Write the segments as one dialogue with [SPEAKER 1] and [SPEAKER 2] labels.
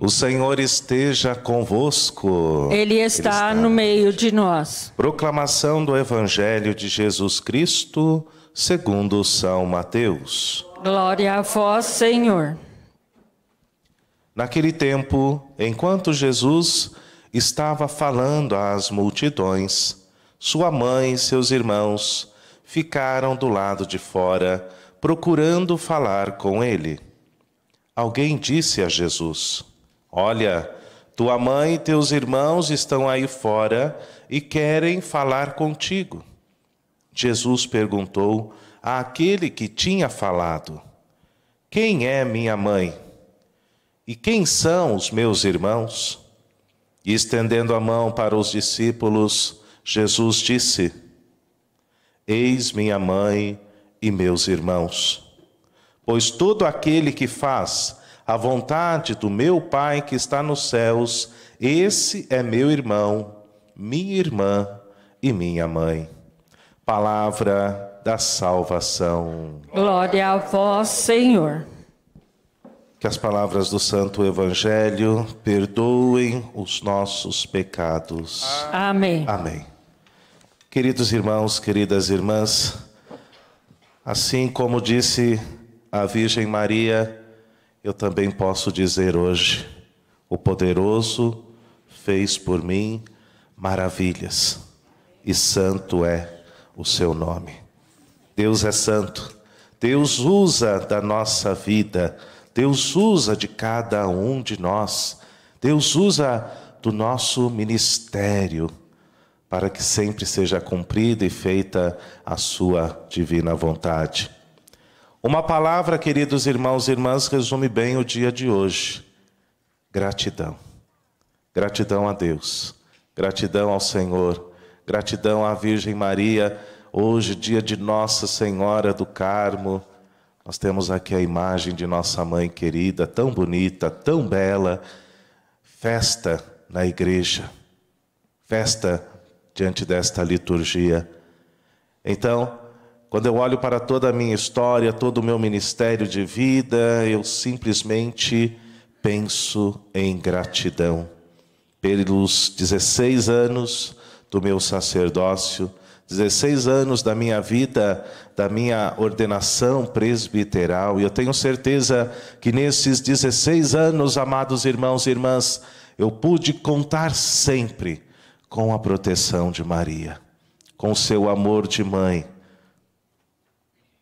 [SPEAKER 1] O Senhor esteja convosco.
[SPEAKER 2] Ele está no meio de nós.
[SPEAKER 1] Proclamação do Evangelho de Jesus Cristo, segundo São Mateus.
[SPEAKER 2] Glória a vós, Senhor.
[SPEAKER 1] Naquele tempo, enquanto Jesus estava falando às multidões, sua mãe e seus irmãos ficaram do lado de fora, procurando falar com ele. Alguém disse a Jesus: Olha, tua mãe e teus irmãos estão aí fora e querem falar contigo. Jesus perguntou àquele que tinha falado: Quem é minha mãe? E quem são os meus irmãos? E estendendo a mão para os discípulos, Jesus disse: Eis minha mãe e meus irmãos. Pois todo aquele que faz a vontade do meu Pai que está nos céus, esse é meu irmão, minha irmã e minha mãe. Palavra da salvação.
[SPEAKER 2] Glória a vós, Senhor.
[SPEAKER 1] Que as palavras do Santo Evangelho perdoem os nossos pecados.
[SPEAKER 2] Amém.
[SPEAKER 1] Amém. Queridos irmãos, queridas irmãs, assim como disse a Virgem Maria, eu também posso dizer hoje: o poderoso fez por mim maravilhas, e santo é o seu nome. Deus é santo. Deus usa da nossa vida, Deus usa de cada um de nós, Deus usa do nosso ministério, para que sempre seja cumprida e feita a sua divina vontade. Uma palavra, queridos irmãos e irmãs, resume bem o dia de hoje: gratidão. Gratidão a Deus, gratidão ao Senhor, gratidão à Virgem Maria. Hoje, dia de Nossa Senhora do Carmo, nós temos aqui a imagem de nossa mãe querida, tão bonita, tão bela. Festa na igreja, festa diante desta liturgia. Então, quando eu olho para toda a minha história, todo o meu ministério de vida, eu simplesmente penso em gratidão. Pelos 16 anos do meu sacerdócio, 16 anos da minha vida, da minha ordenação presbiteral, e eu tenho certeza que nesses 16 anos, amados irmãos e irmãs, eu pude contar sempre com a proteção de Maria, com o seu amor de mãe,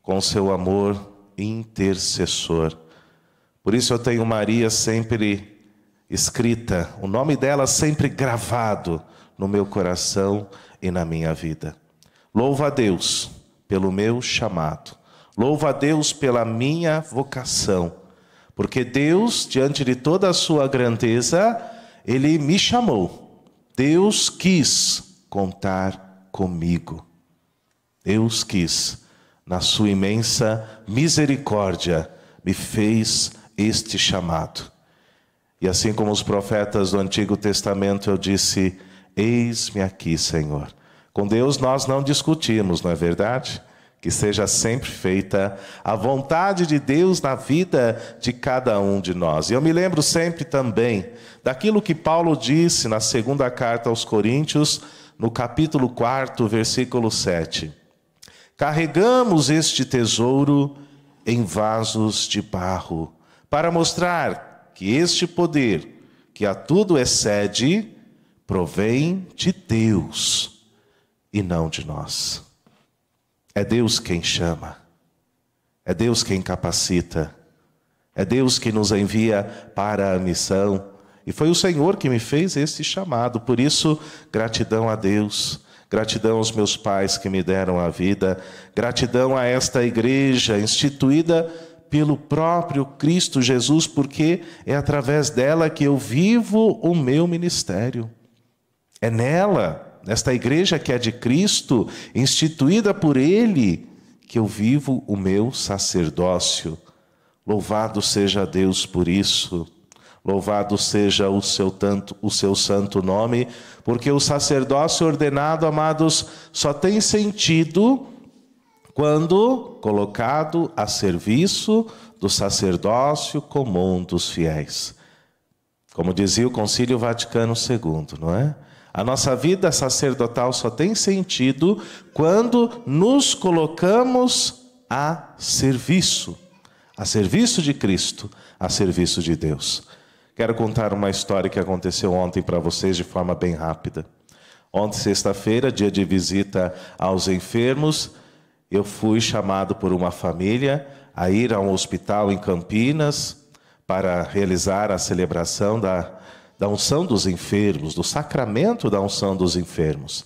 [SPEAKER 1] com o seu amor intercessor. Por isso eu tenho Maria sempre escrita, o nome dela sempre gravado no meu coração e na minha vida. Louvo a Deus pelo meu chamado, louvo a Deus pela minha vocação, porque Deus, diante de toda a sua grandeza, Ele me chamou. Deus quis contar comigo. Deus quis, na sua imensa misericórdia, me fez este chamado. E assim como os profetas do Antigo Testamento, eu disse: eis-me aqui, Senhor. Com Deus nós não discutimos, não é verdade? Que seja sempre feita a vontade de Deus na vida de cada um de nós. E eu me lembro sempre também daquilo que Paulo disse na segunda carta aos Coríntios, no capítulo 4, versículo 7. Carregamos este tesouro em vasos de barro, para mostrar que este poder, que a tudo excede, provém de Deus e não de nós. É Deus quem chama, é Deus quem capacita, é Deus que nos envia para a missão, e foi o Senhor que me fez esse chamado. Por isso, gratidão a Deus, gratidão aos meus pais que me deram a vida, gratidão a esta igreja instituída pelo próprio Cristo Jesus, porque é através dela que eu vivo o meu ministério. É nela, nesta igreja que é de Cristo, instituída por Ele, que eu vivo o meu sacerdócio. Louvado seja Deus por isso. Louvado seja o seu santo nome, porque o sacerdócio ordenado, amados, só tem sentido quando colocado a serviço do sacerdócio comum dos fiéis. Como dizia o Concílio Vaticano II, não é? A nossa vida sacerdotal só tem sentido quando nos colocamos a serviço de Cristo, a serviço de Deus. Quero contar uma história que aconteceu ontem para vocês de forma bem rápida. Ontem, sexta-feira, dia de visita aos enfermos, eu fui chamado por uma família a ir a um hospital em Campinas para realizar a celebração da unção dos enfermos, do sacramento da unção dos enfermos.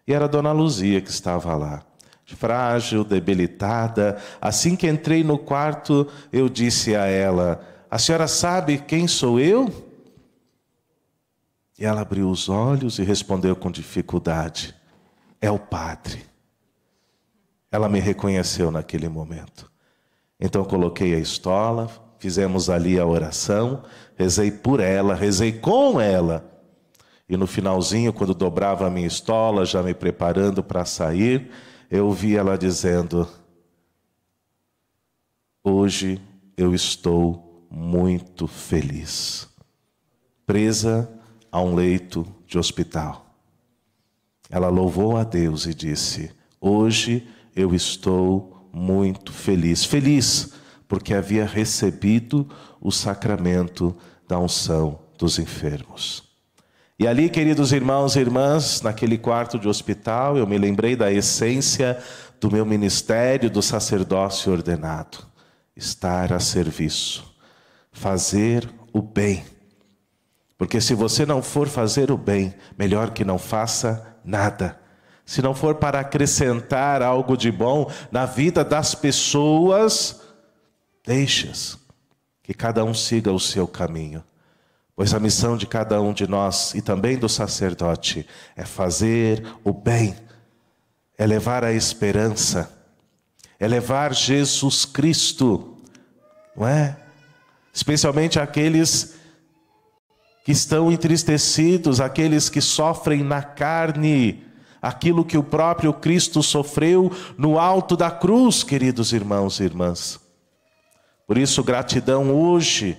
[SPEAKER 1] E era a Dona Luzia que estava lá, frágil, debilitada. Assim que entrei no quarto, eu disse a ela: a senhora sabe quem sou eu? E ela abriu os olhos e respondeu com dificuldade: é o padre. Ela me reconheceu naquele momento. Então coloquei a estola, fizemos ali a oração, rezei por ela, rezei com ela. E no finalzinho, quando dobrava a minha estola, já me preparando para sair, eu ouvi ela dizendo: hoje eu estou muito feliz. Presa a um leito de hospital. Ela louvou a Deus e disse: hoje eu estou muito feliz. Feliz porque havia recebido o sacramento da unção dos enfermos. E ali, queridos irmãos e irmãs, naquele quarto de hospital, eu me lembrei da essência do meu ministério, do sacerdócio ordenado: estar a serviço, fazer o bem. Porque se você não for fazer o bem, melhor que não faça nada. Se não for para acrescentar algo de bom na vida das pessoas, deixa-as, que cada um siga o seu caminho. Pois a missão de cada um de nós, e também do sacerdote, é fazer o bem, é levar a esperança, é levar Jesus Cristo, não é? Especialmente aqueles que estão entristecidos, aqueles que sofrem na carne, aquilo que o próprio Cristo sofreu no alto da cruz, queridos irmãos e irmãs. Por isso, gratidão hoje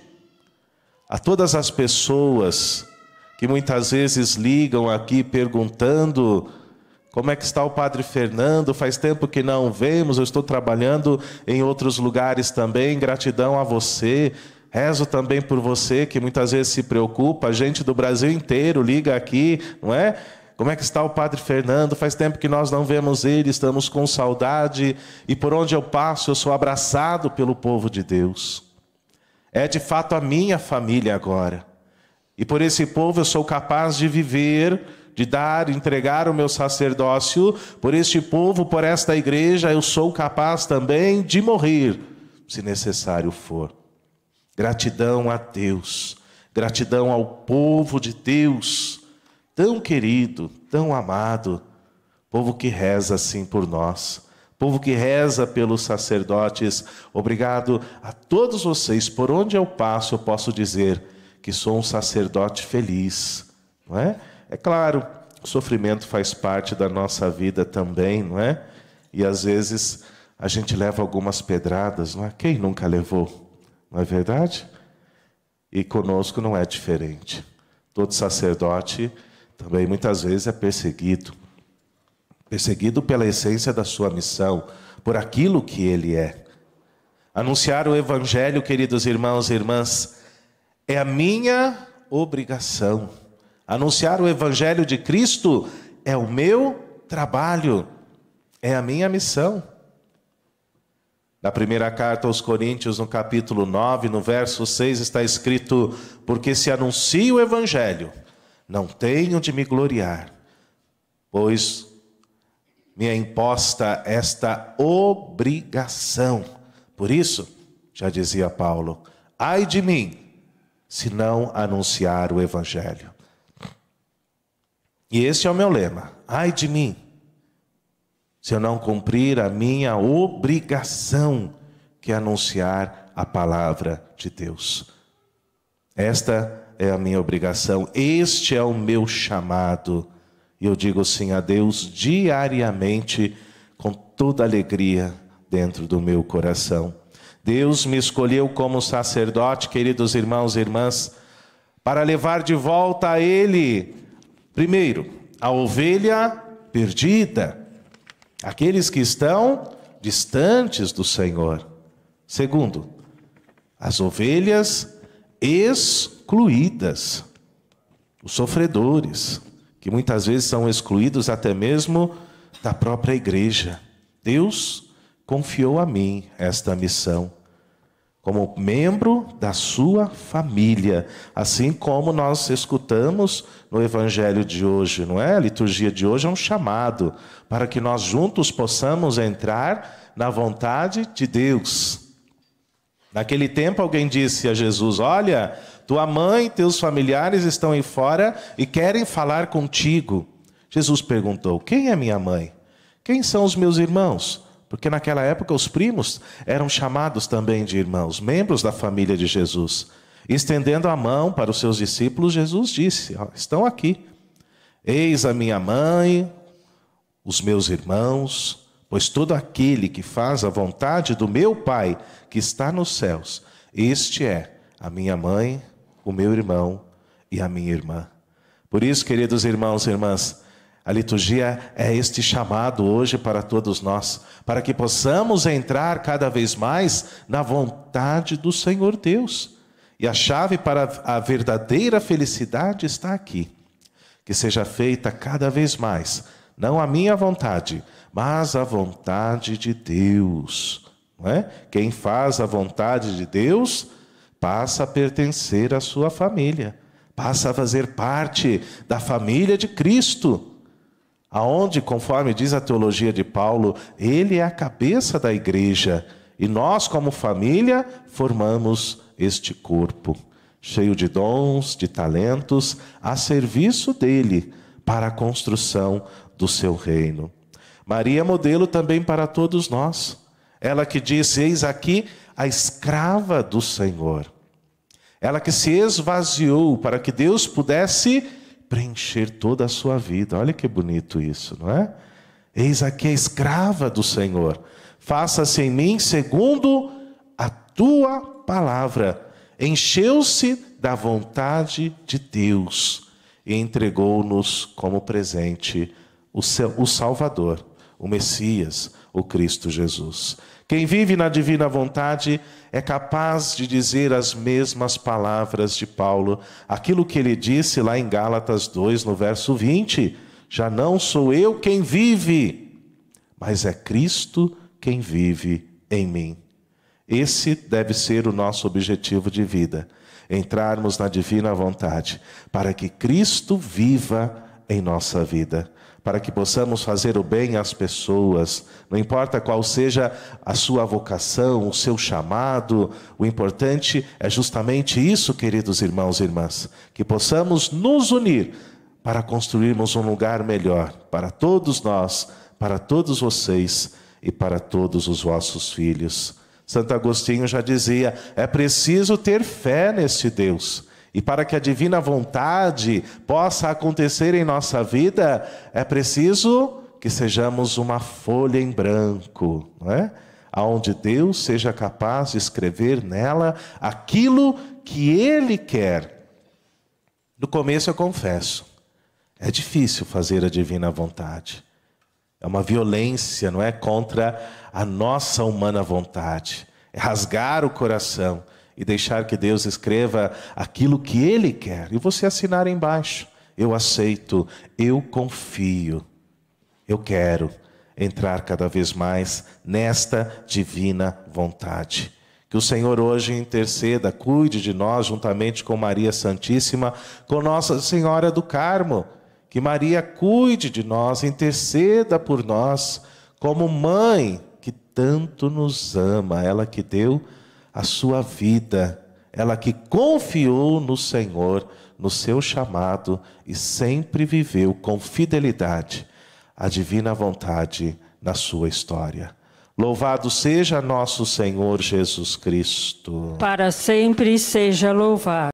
[SPEAKER 1] a todas as pessoas que muitas vezes ligam aqui perguntando: como é que está o Padre Fernando? Faz tempo que não vemos, eu estou trabalhando em outros lugares também. Gratidão a você. Rezo também por você que muitas vezes se preocupa. A gente do Brasil inteiro liga aqui, não é? Como é que está o Padre Fernando? Faz tempo que nós não vemos ele, estamos com saudade. E por onde eu passo, eu sou abraçado pelo povo de Deus. É de fato a minha família agora. E por esse povo eu sou capaz de viver, de dar, entregar o meu sacerdócio. Por este povo, por esta igreja, eu sou capaz também de morrer, se necessário for. Gratidão a Deus, gratidão ao povo de Deus, tão querido, tão amado, povo que reza assim por nós, povo que reza pelos sacerdotes. Obrigado a todos vocês. Por onde eu passo, eu posso dizer que sou um sacerdote feliz, não é? É claro, o sofrimento faz parte da nossa vida também, não é? E às vezes a gente leva algumas pedradas, não é? Quem nunca levou? Não é verdade? E conosco não é diferente. Todo sacerdote também muitas vezes é perseguido. Perseguido pela essência da sua missão, por aquilo que ele é. Anunciar o Evangelho, queridos irmãos e irmãs, é a minha obrigação. Anunciar o Evangelho de Cristo é o meu trabalho, é a minha missão. Na primeira carta aos Coríntios, no capítulo 9, no verso 6, está escrito: porque se anuncio o Evangelho, não tenho de me gloriar, pois me é imposta esta obrigação. Por isso, já dizia Paulo, ai de mim, se não anunciar o Evangelho. E este é o meu lema: ai de mim, se eu não cumprir a minha obrigação, que é anunciar a palavra de Deus. Esta é a minha obrigação, este é o meu chamado. E eu digo sim a Deus diariamente, com toda alegria dentro do meu coração. Deus me escolheu como sacerdote, queridos irmãos e irmãs, para levar de volta a Ele, primeiro, a ovelha perdida, aqueles que estão distantes do Senhor. Segundo, as ovelhas excluídas, os sofredores, que muitas vezes são excluídos até mesmo da própria igreja. Deus confiou a mim esta missão, como membro da sua família, assim como nós escutamos no Evangelho de hoje, não é? A liturgia de hoje é um chamado para que nós juntos possamos entrar na vontade de Deus. Naquele tempo alguém disse a Jesus: olha, tua mãe e teus familiares estão aí fora e querem falar contigo. Jesus perguntou: quem é minha mãe? Quem são os meus irmãos? Porque naquela época os primos eram chamados também de irmãos, membros da família de Jesus. E estendendo a mão para os seus discípulos, Jesus disse: estão aqui. Eis a minha mãe, os meus irmãos, pois todo aquele que faz a vontade do meu Pai que está nos céus, este é a minha mãe, o meu irmão e a minha irmã. Por isso, queridos irmãos e irmãs, a liturgia é este chamado hoje para todos nós, para que possamos entrar cada vez mais na vontade do Senhor Deus. E a chave para a verdadeira felicidade está aqui. Que seja feita cada vez mais, não a minha vontade, mas a vontade de Deus. Não é? Quem faz a vontade de Deus passa a pertencer à sua família, passa a fazer parte da família de Cristo, aonde, conforme diz a teologia de Paulo, ele é a cabeça da igreja, e nós, como família, formamos este corpo, cheio de dons, de talentos, a serviço dele, para a construção do seu reino. Maria é modelo também para todos nós. Ela que diz: eis aqui a escrava do Senhor. Ela que se esvaziou para que Deus pudesse preencher toda a sua vida. Olha que bonito isso, não é? Eis aqui a escrava do Senhor. Faça-se em mim segundo a tua palavra. Encheu-se da vontade de Deus e entregou-nos como presente o Salvador, o Messias, o Cristo Jesus. Quem vive na divina vontade é capaz de dizer as mesmas palavras de Paulo, aquilo que ele disse lá em Gálatas 2, no verso 20: já não sou eu quem vive, mas é Cristo quem vive em mim. Esse deve ser o nosso objetivo de vida, entrarmos na divina vontade, para que Cristo viva em nossa vida, para que possamos fazer o bem às pessoas, não importa qual seja a sua vocação, o seu chamado, o importante é justamente isso, queridos irmãos e irmãs, que possamos nos unir para construirmos um lugar melhor para todos nós, para todos vocês e para todos os vossos filhos. Santo Agostinho já dizia: é preciso ter fé nesse Deus. E para que a divina vontade possa acontecer em nossa vida, é preciso que sejamos uma folha em branco, não é? Onde Deus seja capaz de escrever nela aquilo que Ele quer. No começo eu confesso, é difícil fazer a divina vontade. É uma violência, não é? Contra a nossa humana vontade. É rasgar o coração e deixar que Deus escreva aquilo que Ele quer. E você assinar embaixo: eu aceito, eu confio, eu quero entrar cada vez mais nesta divina vontade. Que o Senhor hoje interceda, cuide de nós juntamente com Maria Santíssima, com Nossa Senhora do Carmo. Que Maria cuide de nós, interceda por nós, como mãe que tanto nos ama, ela que deu a sua vida, ela que confiou no Senhor, no seu chamado e sempre viveu com fidelidade a divina vontade na sua história. Louvado seja nosso Senhor Jesus Cristo.
[SPEAKER 2] Para sempre seja louvado.